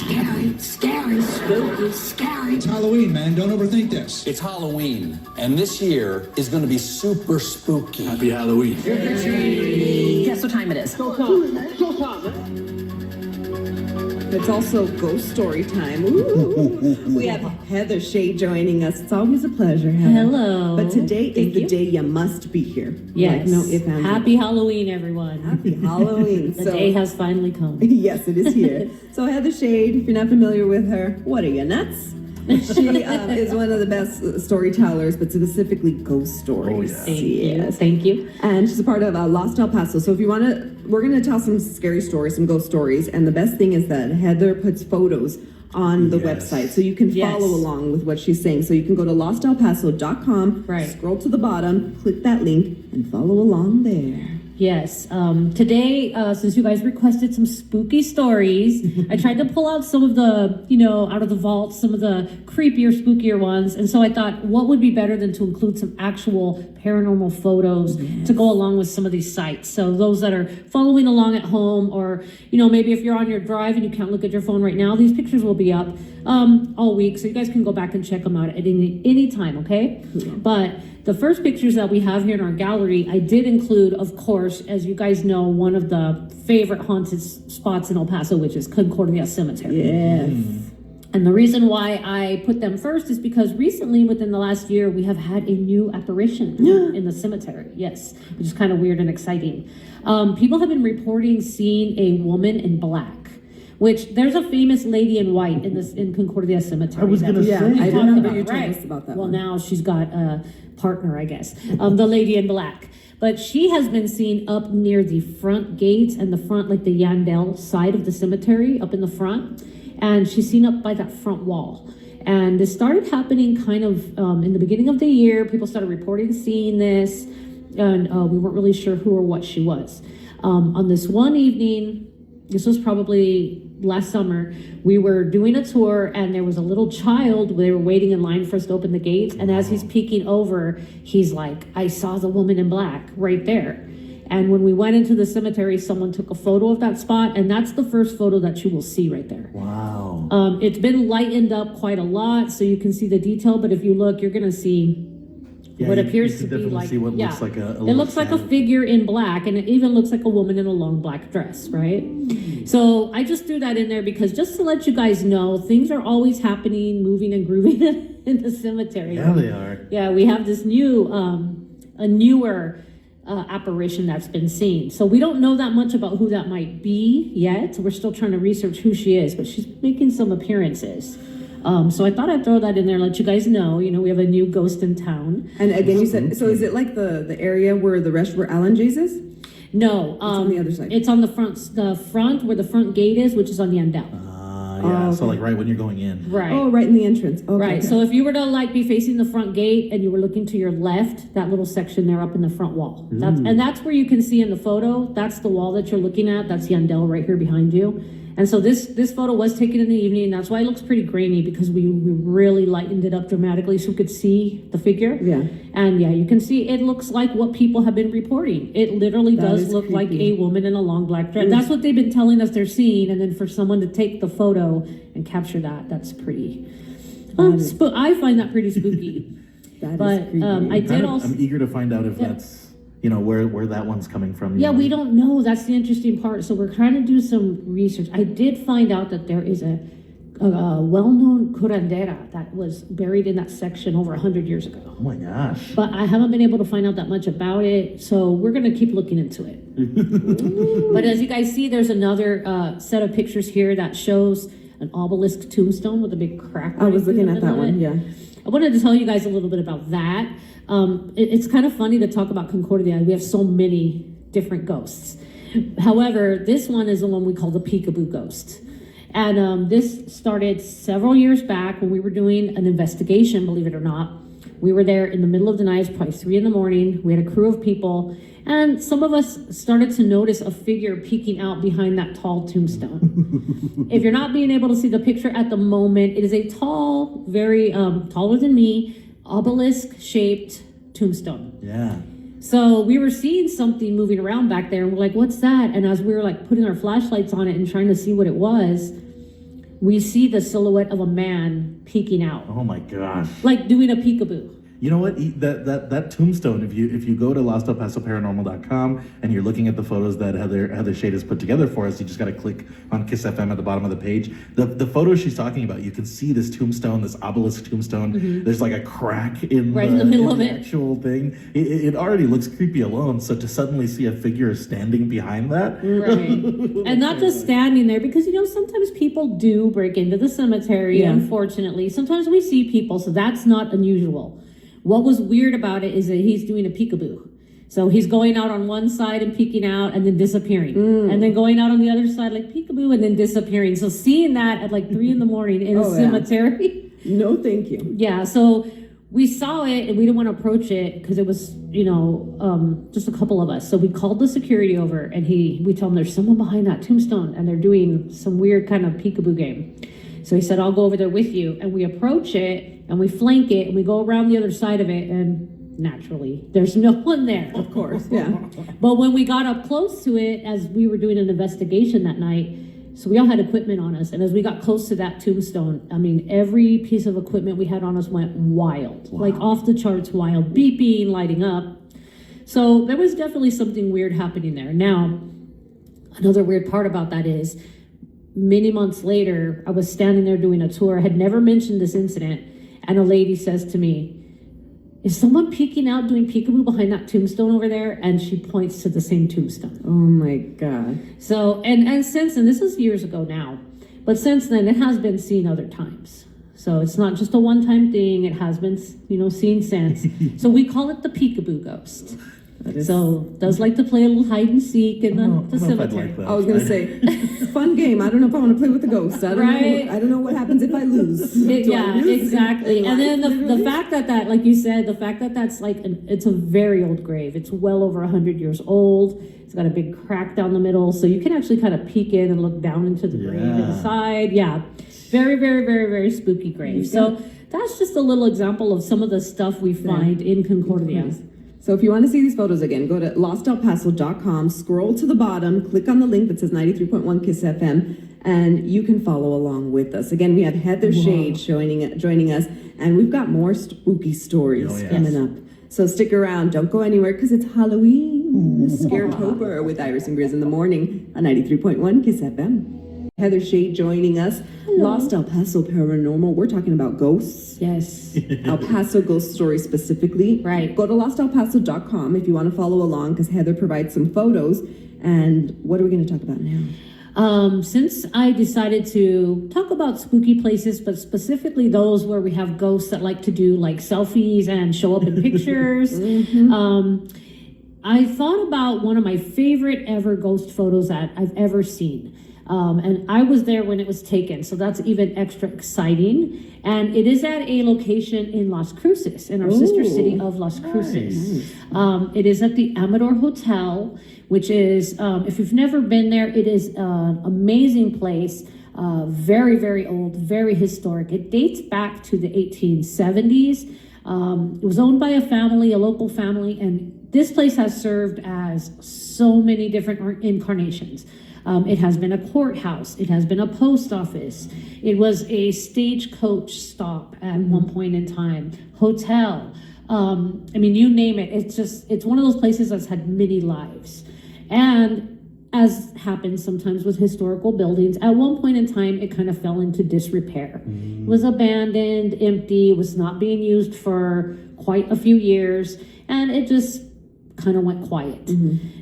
Scary, spooky, scary. It's Halloween, man. Don't overthink this. It's Halloween, and this year is going to be super spooky. Happy Halloween. Guess what time it is? It's also ghost story time. Ooh. We have Heather Shea joining us. It's always a pleasure, Heather. Hello. But today Thank is the you. day you must be here. Yes. Like, no ifs, ands, or Happy Halloween, everyone. Happy Halloween. The day has finally come. Yes, it is here. So Heather Shade, if you're not familiar with her, what are you, nuts? She is one of the best storytellers, but specifically ghost stories. Oh, Thank you. Thank you. And she's a part of Lost El Paso. So if you want to, we're going to tell some scary stories, some ghost stories. And the best thing is that Heather puts photos on the website. So you can follow along with what she's saying. So you can go to lostelpaso.com, scroll to the bottom, click that link, and follow along there. Yes. Today, since you guys requested some spooky stories, I tried to pull out some of the, out of the vault, some of the creepier, spookier ones. And so I thought, what would be better than to include some actual paranormal photos to go along with some of these sites. So those that are following along at home, or, maybe if you're on your drive and you can't look at your phone right now, these pictures will be up all week. So you guys can go back and check them out at any time, okay? Yeah. But the first pictures that we have here in our gallery, I did include, of course, as you guys know, one of the favorite haunted spots in El Paso, which is Concordia Cemetery. Yes. And the reason why I put them first is because recently, within the last year, we have had a new apparition in the cemetery. Yes, which is kind of weird and exciting. People have been reporting seeing a woman in black. Which there's a famous lady in white in Concordia Cemetery. I was going to say. I remember you told us about that. Well, one. now she's got a partner, I guess. The lady in black. But she has been seen up near the front gates and the front, like the Yandel side of the cemetery, up in the front. And she's seen up by that front wall. And this started happening kind of in the beginning of the year. People started reporting seeing this. And we weren't really sure who or what she was. On this one evening, this was probably last summer, we were doing a tour and there was a little child. They were waiting in line for us to open the gates. And as he's peeking over, he's like, I saw the woman in black right there. And when we went into the cemetery, someone took a photo of that spot. And that's the first photo that you will see right there. Wow. It's been lightened up quite a lot so you can see the detail. But if you look, you're going to see what appears to be like, see what looks like a it looks like a figure in black, and it even looks like a woman in a long black dress, right? So I just threw that in there because just to let you guys know, things are always happening, moving and grooving in the cemetery. Yeah, they are. Yeah, we have this newer apparition that's been seen. So we don't know that much about who that might be yet. We're still trying to research who she is, but she's making some appearances. So I thought I'd throw that in there and let you guys know, we have a new ghost in town. And again, you said, so is it like the area where where Alan J's is? No. It's on the other side. It's on the front where the front gate is, which is on the end out. Yeah, so like right when you're going in. Right. Oh, right in the entrance. Okay. Right. So if you were to be facing the front gate and you were looking to your left, that little section there up in the front wall. That's where you can see in the photo. That's the wall that you're looking at. That's Yandel right here behind you. And so this photo was taken in the evening. That's why it looks pretty grainy, because we really lightened it up dramatically so we could see the figure. Yeah. And yeah, you can see it looks like what people have been reporting. It literally does look like a woman in a long black dress. That's what they've been telling us they're seeing. And then for someone to take the photo and capture that's pretty, I find that pretty spooky. But I'm eager to find out if that's, where that one's coming from. Yeah, we don't know. That's the interesting part. So we're trying to do some research. I did find out that there is a well-known curandera that was buried in that section over 100 years ago. Oh my gosh. But I haven't been able to find out that much about it. So we're going to keep looking into it. But as you guys see, there's another set of pictures here that shows an obelisk tombstone with a big crack. I was looking at that one, yeah. I wanted to tell you guys a little bit about that. It's kind of funny to talk about Concordia. We have so many different ghosts. However, this one is the one we call the peekaboo ghost. And this started several years back when we were doing an investigation, believe it or not. We were there in the middle of the night, probably 3 a.m. We had a crew of people, and some of us started to notice a figure peeking out behind that tall tombstone. If you're not being able to see the picture at the moment, it is a tall, very taller than me, obelisk-shaped tombstone. Yeah. So we were seeing something moving around back there, and we're like, what's that? And as we were putting our flashlights on it and trying to see what it was, we see the silhouette of a man peeking out, Oh my gosh. like doing a peekaboo. You know what? That tombstone. If you go to LostElPasoParanormal.com and you're looking at the photos that Heather Shade has put together for us, you just got to click on Kiss FM at the bottom of the page. The photos she's talking about, you can see this tombstone, this obelisk tombstone. There's like a crack in Right in the middle of the it. actual thing. It already looks creepy alone. So to suddenly see a figure standing behind that, Right. And not just standing there, because sometimes people do break into the cemetery, Yeah. unfortunately. Sometimes we see people, so that's not unusual. What was weird about it is that he's doing a peekaboo. So he's going out on one side and peeking out and then disappearing. And then going out on the other side like peekaboo and then disappearing. So seeing that at like 3 in the morning in a Oh, yeah. cemetery. No, thank you. Yeah, so we saw it and we didn't want to approach it because it was, just a couple of us. So we called the security over and we told him there's someone behind that tombstone and they're doing some weird kind of peekaboo game. So he said, I'll go over there with you. And we approach it and we flank it and we go around the other side of it and naturally there's no one there. Of course, yeah. But when we got up close to it, as we were doing an investigation that night, so we all had equipment on us. And as we got close to that tombstone, I mean, every piece of equipment we had on us went wild, like off the charts wild, beeping, lighting up. So there was definitely something weird happening there. Now, another weird part about that is many months later, I was standing there doing a tour. I had never mentioned this incident. And a lady says to me, is someone peeking out doing peekaboo behind that tombstone over there? And she points to the same tombstone. Oh my God. So, and since then, this is years ago now, but since then it has been seen other times. So it's not just a one-time thing. It has been, seen since. So we call it the peekaboo ghost. So does like to play a little hide and seek in the I don't know if I'd cemetery. like that. I was gonna say, fun game. I don't know if I want to play with the ghost. I don't Right. know. I don't know what happens if I lose. Do I Yeah, lose? exactly. And then the Literally? fact that, like you said, the fact that that's like, it's a very old grave. It's well over 100 years old. It's got a big crack down the middle. So you can actually kind of peek in and look down into the grave Yeah. inside. Yeah. Very, very, very, very spooky grave. So that's just a little example of some of the stuff we find in Concordia. So if you want to see these photos again, go to LostElPaso.com, scroll to the bottom, click on the link that says 93.1 Kiss FM, and you can follow along with us. Again, we have Heather Shade joining us, and we've got more spooky stories Oh, yes. coming up. So stick around, don't go anywhere, because it's Halloween, Scaretober with Iris and Grizz in the morning on 93.1 Kiss FM. Heather Shade joining us. Lost El Paso Paranormal. We're talking about ghosts. Yes. El Paso ghost stories specifically. Right. Go to LostElPaso.com if you want to follow along, because Heather provides some photos. And what are we going to talk about now? Since I decided to talk about spooky places, but specifically those where we have ghosts that like to do like selfies and show up in pictures, I thought about one of my favorite ever ghost photos that I've ever seen. And I was there when it was taken, so that's even extra exciting. And it is at a location in Las Cruces, in our sister city of Las Cruces. It is at the Amador Hotel, which is, if you've never been there, it is an amazing place. Very, very old, very historic. It dates back to the 1870s. It was owned by a local family, and this place has served as so many different incarnations. It has been a courthouse. It has been a post office. It was a stagecoach stop at one point in time. Hotel. You name it. It's one of those places that's had many lives. And as happens sometimes with historical buildings, at one point in time, it kind of fell into disrepair. It was abandoned, empty. It was not being used for quite a few years. And it just kind of went quiet.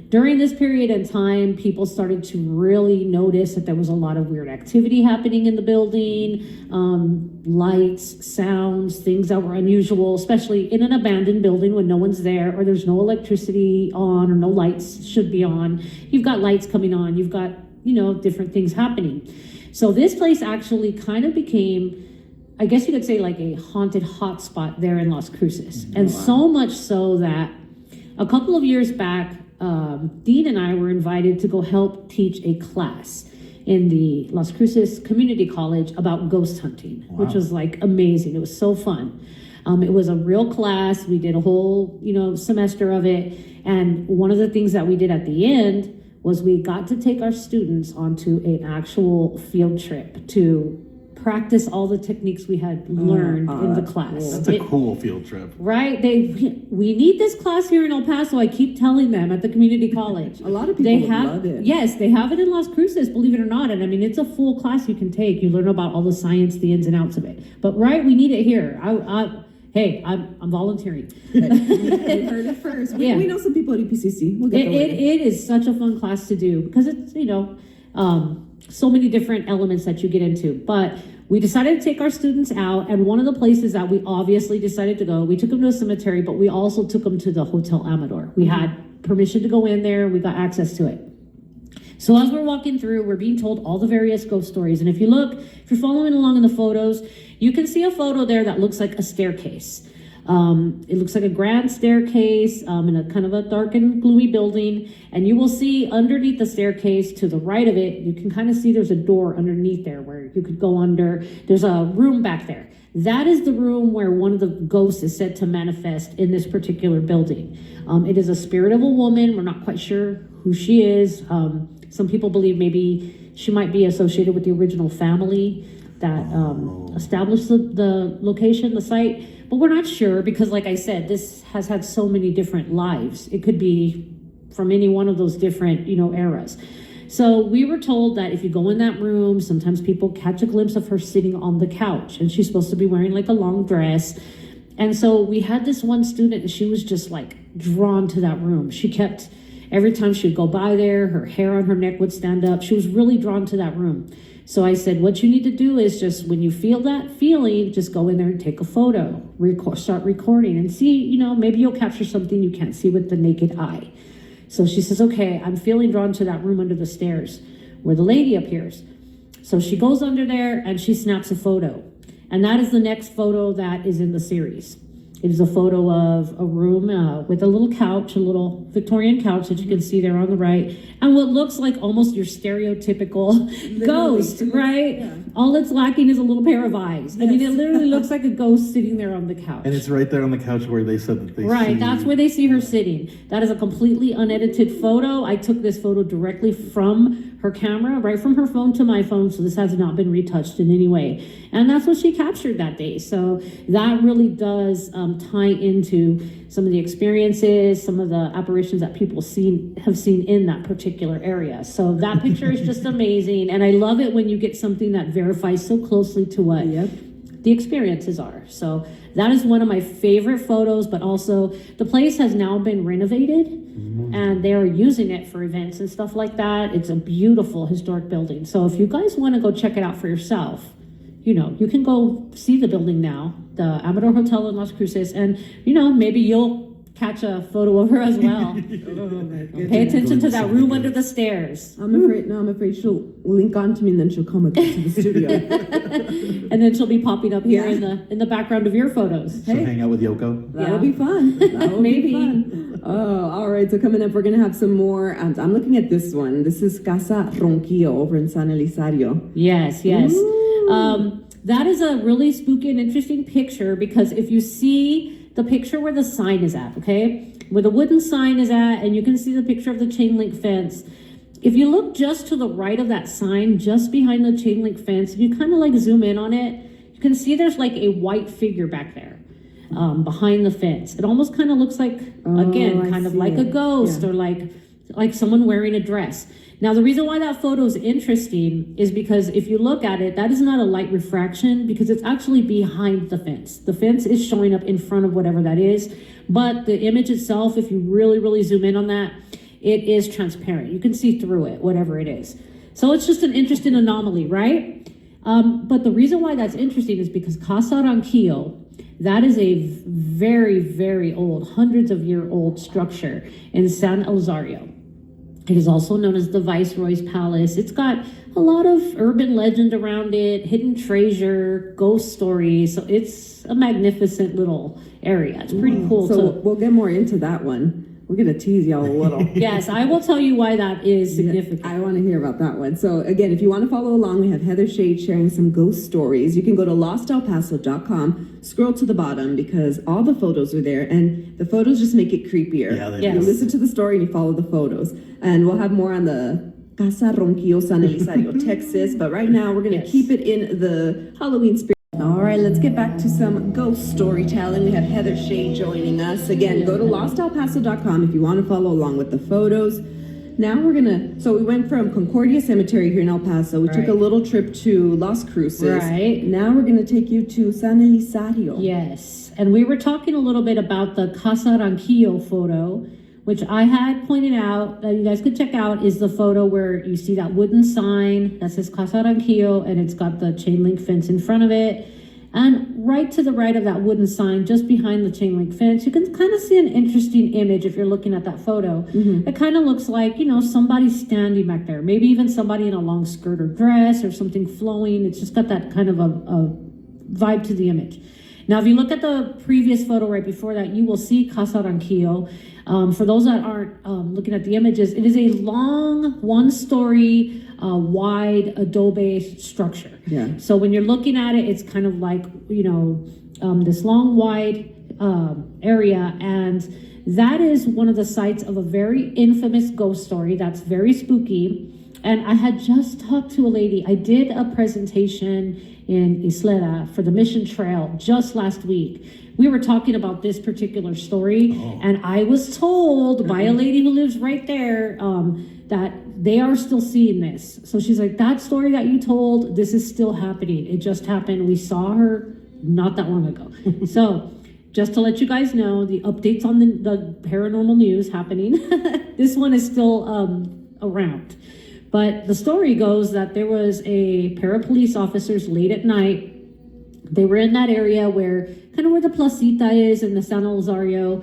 During this period in time, people started to really notice that there was a lot of weird activity happening in the building, lights, sounds, things that were unusual, especially in an abandoned building when no one's there or there's no electricity on or no lights should be on. You've got lights coming on, you've got, different things happening. So this place actually kind of became, I guess you could say, like a haunted hotspot there in Las Cruces. And so much so that a couple of years back, Dean and I were invited to go help teach a class in the Las Cruces Community College about ghost hunting, which was like amazing. It was so fun. It was a real class. We did a whole, semester of it. And one of the things that we did at the end was we got to take our students onto an actual field trip to practice all the techniques we had learned in the class. That's a cool field trip. Right? We need this class here in El Paso. I keep telling them at the community college. A lot of people love it. Yes, they have it in Las Cruces, believe it or not. And I mean, it's a full class you can take. You learn about all the science, the ins and outs of it. But right, we need it here. Hey, I'm volunteering. You heard it first. We know some people at EPCC. We'll get it is such a fun class to do because it's, so many different elements that you get into. But we decided to take our students out, and one of the places that we obviously decided to go, we took them to a cemetery, but we also took them to the Hotel Amador. We had permission to go in there. We got access to it. So as we're walking through, we're being told all the various ghost stories. And if you're following along in the photos, you can see a photo there that looks like a staircase. It looks like a grand staircase in a kind of a dark and gloomy building. And you will see underneath the staircase to the right of it, you can kind of see there's a door underneath there where you could go under. There's a room back there. That is the room where one of the ghosts is said to manifest in this particular building. It is a spirit of a woman. We're not quite sure who she is. Some people believe maybe she might be associated with the original family that established the location, the site. But we're not sure because, like I said, this has had so many different lives. It could be from any one of those different, eras. So we were told that if you go in that room, sometimes people catch a glimpse of her sitting on the couch, and she's supposed to be wearing like a long dress. And so we had this one student, and she was just like drawn to that room. She kept, every time she would go by there, her hair on her neck would stand up. She was really drawn to that room. So I said, what you need to do is just, when you feel that feeling, just go in there and take a photo, start recording and see, maybe you'll capture something you can't see with the naked eye. So she says, okay, I'm feeling drawn to that room under the stairs where the lady appears. So she goes under there and she snaps a photo. And that is the next photo that is in the series. It is a photo of a room with a little couch, a little Victorian couch that you can see there on the right, and what looks like almost your stereotypical ghost, right? Yeah. All it's lacking is a little pair of eyes. Yes. I mean, it literally looks like a ghost sitting there on the couch. And it's right there on the couch where they said that they Right, that's where they see her sitting. That is a completely unedited photo. I took this photo directly from her camera, right from her phone to my phone, so this has not been retouched in any way. And that's what she captured that day. So that really does tie into some of the experiences, some of the apparitions that people have seen in that particular area. So that picture is just amazing. And I love it when you get something that verifies so closely to what the experiences are. So that is one of my favorite photos, but also the place has now been renovated and they are using it for events and stuff like that. It's a beautiful historic building. So if you guys want to go check it out for yourself, you can go see the building now, the Amador Hotel in Las Cruces, and, maybe you'll catch a photo of her as well. Pay attention to that room under the stairs. I'm afraid she'll link on to me and then she'll come with me to the studio. And then she'll be popping up here in the background of your photos. She'll hang out with Yoko. That'll be fun. That'll Maybe. be fun. Oh, all right. So coming up, we're going to have some more. I'm looking at this one. This is Casa Ronquillo over in San Elizario. Yes. That is a really spooky and interesting picture because if you see the picture where the sign is at, okay, where the wooden sign is at, and you can see the picture of the chain link fence. If you look just to the right of that sign, just behind the chain link fence, if you kind of like zoom in on it, you can see there's like a white figure back there behind the fence. It almost kind of looks like, like a ghost or like someone wearing a dress. Now, the reason why that photo is interesting is because if you look at it, that is not a light refraction because it's actually behind the fence. The fence is showing up in front of whatever that is, but the image itself, if you really, really zoom in on that, it is transparent. You can see through it, whatever it is. So it's just an interesting anomaly, right? But the reason why that's interesting is because Casa Ronquillo, that is a very, very old, hundreds of year old structure in San Elizario. It is also known as the Viceroy's Palace. It's got a lot of urban legend around it, hidden treasure, ghost stories. So it's a magnificent little area. It's pretty cool. So we'll get more into that one. We're going to tease y'all a little. Yes, I will tell you why that is significant. I want to hear about that one. So again, if you want to follow along, we have Heather Shade sharing some ghost stories. You can go to lostelpaso.com, scroll to the bottom because all the photos are there and the photos just make it creepier. Yeah, You listen to the story and you follow the photos. And we'll have more on the Casa Ronquillo, San Elizario, Texas. But right now, we're going to keep it in the Halloween spirit. All right, let's get back to some ghost storytelling. We have Heather Shea joining us. Again, go to lostelpaso.com if you want to follow along with the photos. Now we're so we went from Concordia Cemetery here in El Paso. We took a little trip to Las Cruces. Right. Now we're going to take you to San Elizario. Yes. And we were talking a little bit about the Casa Ranquillo photo, which I had pointed out that you guys could check out, is the photo where you see that wooden sign that says Casa Ranquillo, and it's got the chain link fence in front of it. And right to the right of that wooden sign, just behind the chain link fence, you can kind of see an interesting image if you're looking at that photo. It kind of looks like, somebody standing back there. Maybe even somebody in a long skirt or dress or something flowing. It's just got that kind of a vibe to the image. Now, if you look at the previous photo right before that, you will see Casa Ranquillo. For those that aren't looking at the images, it is a long, one-story, wide adobe structure. Yeah. So when you're looking at it, it's kind of like, this long, wide area. And that is one of the sites of a very infamous ghost story that's very spooky. And I had just talked to a lady. I did a presentation in Isleta for the Mission Trail just last week. We were talking about this particular story, and I was told by a lady who lives right there that they are still seeing this. So she's like, that story that you told, this is still happening. It just happened. We saw her not that long ago. So just to let you guys know, the updates on the paranormal news happening. This one is still around. But the story goes that there was a pair of police officers late at night. They were in that area where the Placita is in the San Elizario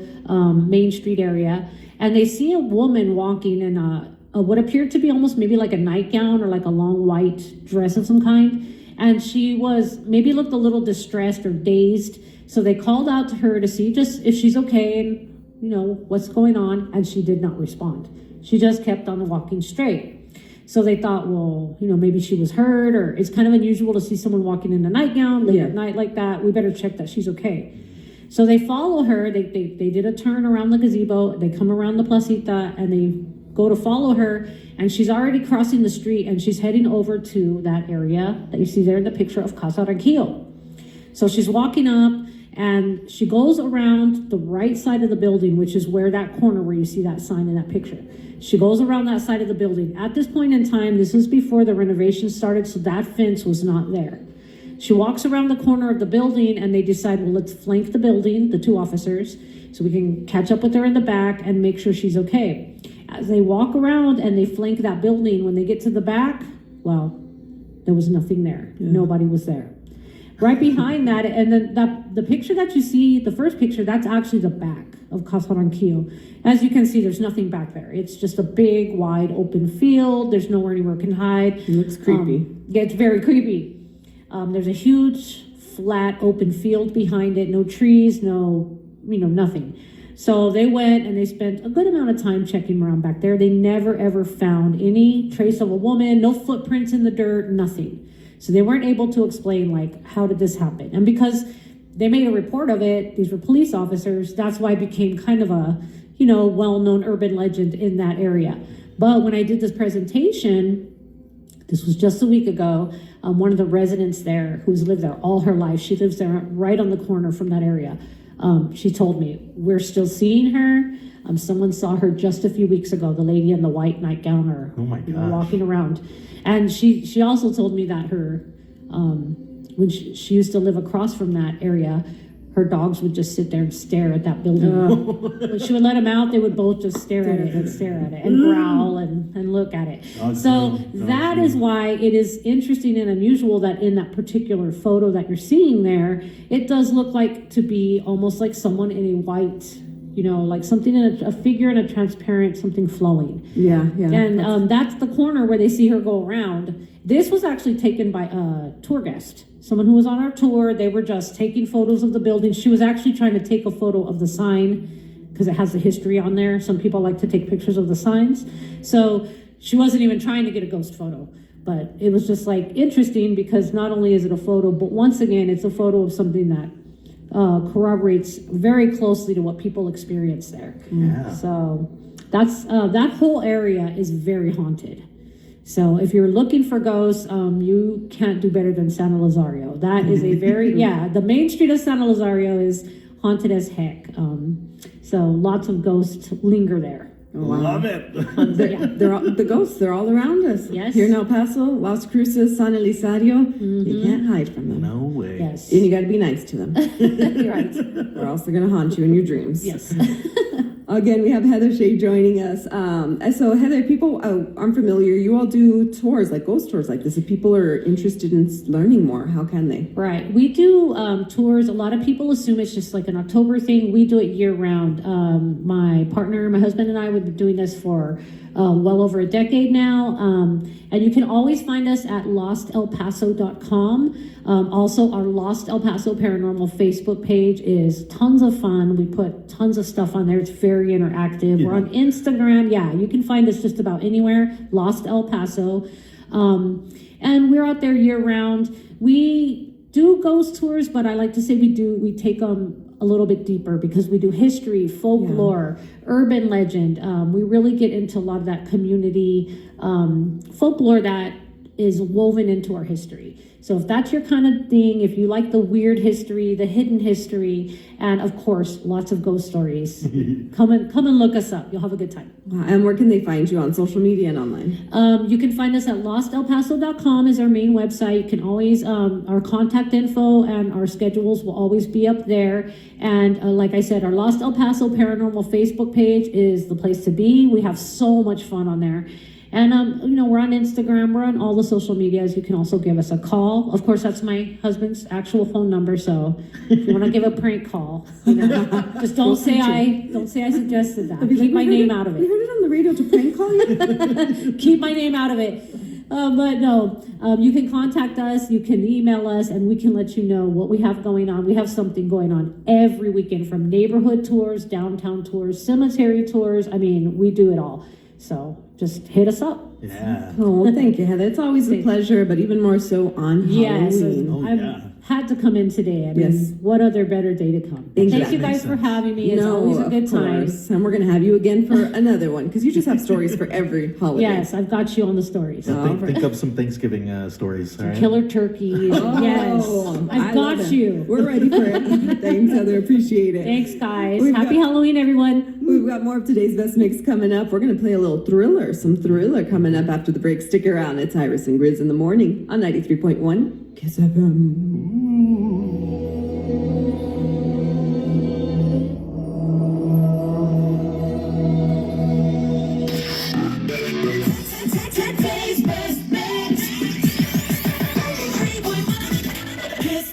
Main Street area. And they see a woman walking in what appeared to be almost maybe like a nightgown or like a long white dress of some kind. And she maybe looked a little distressed or dazed. So they called out to her to see just if she's okay and, what's going on. And she did not respond. She just kept on walking straight. So they thought, well, maybe she was hurt, or it's kind of unusual to see someone walking in a nightgown late at night like that. We better check that she's okay. So they follow her. They did a turn around the gazebo. They come around the placita and they go to follow her. And she's already crossing the street and she's heading over to that area that you see there in the picture of Casa Ranquillo. So she's walking up and she goes around the right side of the building, which is where that corner where you see that sign in that picture. She goes around that side of the building. At this point in time, this was before the renovation started, so that fence was not there. She walks around the corner of the building and they decide, well, let's flank the building, the two officers, so we can catch up with her in the back and make sure she's okay. As they walk around and they flank that building, when they get to the back, well, there was nothing there. Yeah. Nobody was there. Right behind that, and then the picture that you see, the first picture, that's actually the back of Casa Ranquillo. As you can see, there's nothing back there. It's just a big, wide, open field. There's nowhere anyone can hide. It looks creepy. Yeah, it's very creepy. There's a huge, flat, open field behind it. No trees, nothing. So they went and they spent a good amount of time checking around back there. They never, ever found any trace of a woman, no footprints in the dirt, nothing. So they weren't able to explain, how did this happen? And because they made a report of it, these were police officers, that's why it became kind of a, well-known urban legend in that area. But when I did this presentation, this was just a week ago, one of the residents there who's lived there all her life, she lives there right on the corner from that area. She told me, we're still seeing her. Someone saw her just a few weeks ago, the lady in the white nightgown or walking around. And she also told me that her, when she used to live across from that area, her dogs would just sit there and stare at that building. When she would let them out, they would both just stare at it and growl and look at it. So that is why it is interesting and unusual that in that particular photo that you're seeing there, it does look like to be almost like someone in a white, like something in a figure in a transparent, something flowing. Yeah. And that's the corner where they see her go around. This was actually taken by a tour guest, someone who was on our tour. They were just taking photos of the building. She was actually trying to take a photo of the sign because it has the history on there. Some people like to take pictures of the signs. So she wasn't even trying to get a ghost photo. But it was just interesting because not only is it a photo, but once again, it's a photo of something that corroborates very closely to what people experience there. Yeah. So that's that whole area is very haunted. So if you're looking for ghosts, you can't do better than San Lazario. That is a very, the main street of San Lazario is haunted as heck. So lots of ghosts linger there. Wow. Love it. The ghosts, they're all around us. Yes. Here in El Paso, Las Cruces, San Elizario, you can't hide from them. No way. Yes. And you got to be nice to them, You're right. or else they're going to haunt you in your dreams. Yes. Again, we have Heather Shea joining us. So Heather, people aren't familiar. You all do tours, like ghost tours like this. If people are interested in learning more, how can they? Right. We do tours. A lot of people assume it's just like an October thing. We do it year round. My partner, my husband and I would be doing this for well over a decade now. And you can always find us at lostelpaso.com. Also, our Lost El Paso Paranormal Facebook page is tons of fun. We put tons of stuff on there. It's very interactive. Yeah. We're on Instagram. Yeah, you can find us just about anywhere. Lost El Paso. And we're out there year round. We do ghost tours, but I like to say we take them a little bit deeper because we do history, folklore, urban legend. We really get into a lot of that community folklore that is woven into our history. So if that's your kind of thing, if you like the weird history, the hidden history, and of course, lots of ghost stories, come and look us up. You'll have a good time. Wow. And where can they find you on social media and online? You can find us at lostelpaso.com is our main website. You can always, our contact info and our schedules will always be up there. And like I said, our Lost El Paso Paranormal Facebook page is the place to be. We have so much fun on there. And, we're on Instagram, we're on all the social medias. You can also give us a call. Of course, that's my husband's actual phone number. So if you want to give a prank call, just don't say I suggested that. Keep my name out of We it. heard it on the radio to prank call you? Keep my name out of it. But no, you can contact us, you can email us, and we can let you know what we have going on. We have something going on every weekend, from neighborhood tours, downtown tours, cemetery tours. I mean, we do it all. So just hit us up. Yeah. Oh, well, thank you, Heather. It's always a pleasure, but even more so on Yes, Halloween. I've had to come in today. I mean, Yes. what other better day to come? Thank Exactly. you guys for having me. It's No, always a good of time. course. And we're going to have you again for another one, because you just have stories for every holiday. Yes, I've got you on the stories. Think up some Thanksgiving stories. All right? Killer turkeys. Yes, I I've love got it. you. We're ready for it. Thanks, Heather. Appreciate it. Thanks, guys. We've Happy got- Halloween, everyone. We've got more of today's best mix coming up. We're going to play a little some thriller coming up after the break. Stick around. It's Iris and Grizz in the morning on 93.1 Kiss FM. Today's best mix. 93.1 Kiss